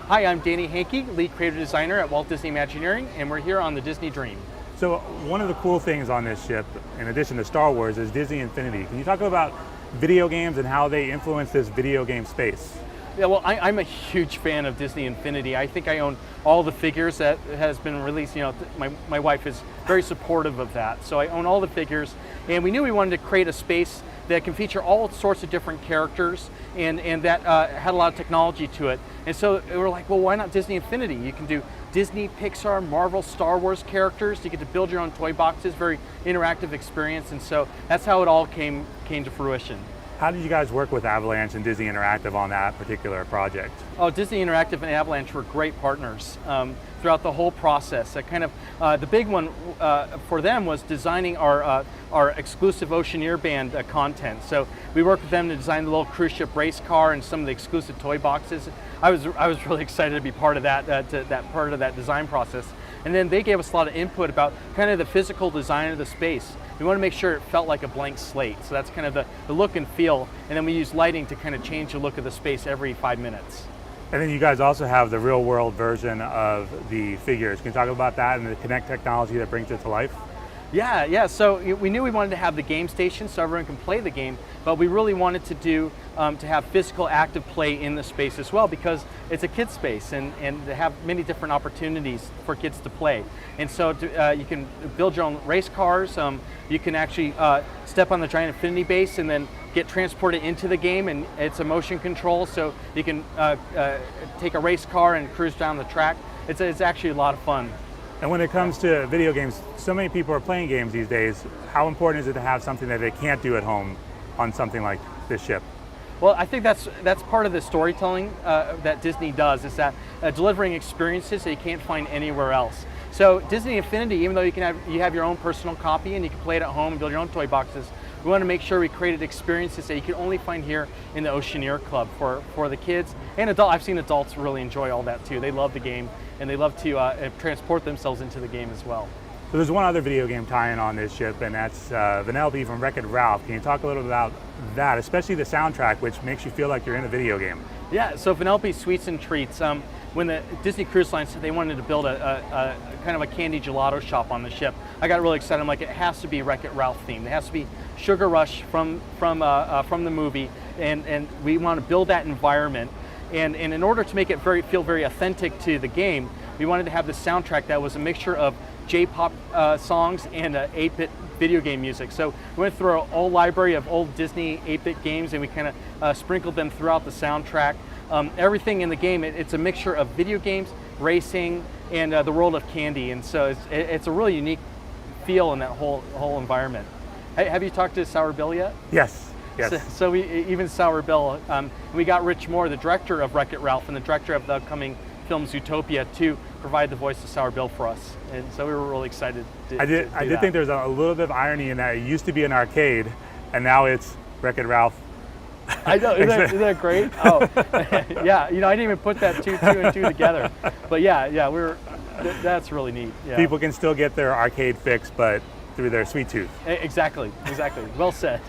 Hi, I'm Danny Handke, lead creative designer at Walt Disney Imagineering, and we're here on the Disney Dream. So one of the cool things on this ship, in addition to Star Wars, is Disney Infinity. Can you talk about video games and how they influence this video game space? Yeah, well, I'm a huge fan of Disney Infinity. I think I own all the figures that has been released. You know, my wife is very supportive of that. So I own all the figures, and we knew we wanted to create a space that can feature all sorts of different characters and that had a lot of technology to it. And so we were like, well, why not Disney Infinity? You can do Disney, Pixar, Marvel, Star Wars characters. You get to build your own toy boxes, very interactive experience. And so that's how it all came to fruition. How did you guys work with Avalanche and Disney Interactive on that particular project? Oh, Disney Interactive and Avalanche were great partners throughout the whole process. The big one for them was designing our exclusive Oceaneer band content. So we worked with them to design the little cruise ship race car and some of the exclusive toy boxes. I was really excited to be part of that part of that design process. And then they gave us a lot of input about kind of the physical design of the space. We want to make sure it felt like a blank slate. So that's kind of the look and feel. And then we use lighting to kind of change the look of the space every 5 minutes. And then you guys also have the real world version of the figures. Can you talk about that and the Kinect technology that brings it to life? Yeah. So we knew we wanted to have the game station so everyone can play the game, but we really wanted to have physical active play in the space as well, because it's a kids space and to have many different opportunities for kids to play. And so you can build your own race cars. You can actually step on the giant Infinity base and then get transported into the game, and it's a motion control, so you can take a race car and cruise down the track. It's actually a lot of fun. And when it comes to video games, so many people are playing games these days. How important is it to have something that they can't do at home on something like this ship? Well, I think that's part of the storytelling that Disney does, is that delivering experiences that you can't find anywhere else. So Disney Infinity, even though you have your own personal copy and you can play it at home and build your own toy boxes, we want to make sure we created experiences that you can only find here in the Oceaneer Club for the kids and adults. I've seen adults really enjoy all that too. They love the game and they love to transport themselves into the game as well. So there's one other video game tie-in on this ship, and that's Vanellope from Wreck-It Ralph. Can you talk a little bit about that, especially the soundtrack, which makes you feel like you're in a video game? Yeah, so Vanellope Sweets and Treats. When the Disney Cruise Line said they wanted to build a kind of a candy gelato shop on the ship, I got really excited. I'm like, it has to be Wreck-It Ralph themed. It has to be Sugar Rush from the movie, and we want to build that environment. And in order to make it feel very authentic to the game, we wanted to have the soundtrack that was a mixture of J-pop songs and 8-bit video game music. So we went through our old library of old Disney 8-bit games, and we kind of sprinkled them throughout the soundtrack. Everything in the game, it's a mixture of video games, racing, and the world of candy. And so it's a really unique feel in that whole environment. Have you talked to Sour Bill yet? Yes. So even Sour Bill, we got Rich Moore, the director of Wreck-It Ralph and the director of the upcoming film Zootopia, to provide the voice of Sour Bill for us. And so we were really excited to do that. I did think there's a little bit of irony in that. It used to be an arcade, and now it's Wreck-It Ralph. I know, isn't that great? Oh, yeah. I didn't even put that two and two together. But yeah, that's really neat. Yeah. People can still get their arcade fix, but through their sweet tooth. Exactly. Well said.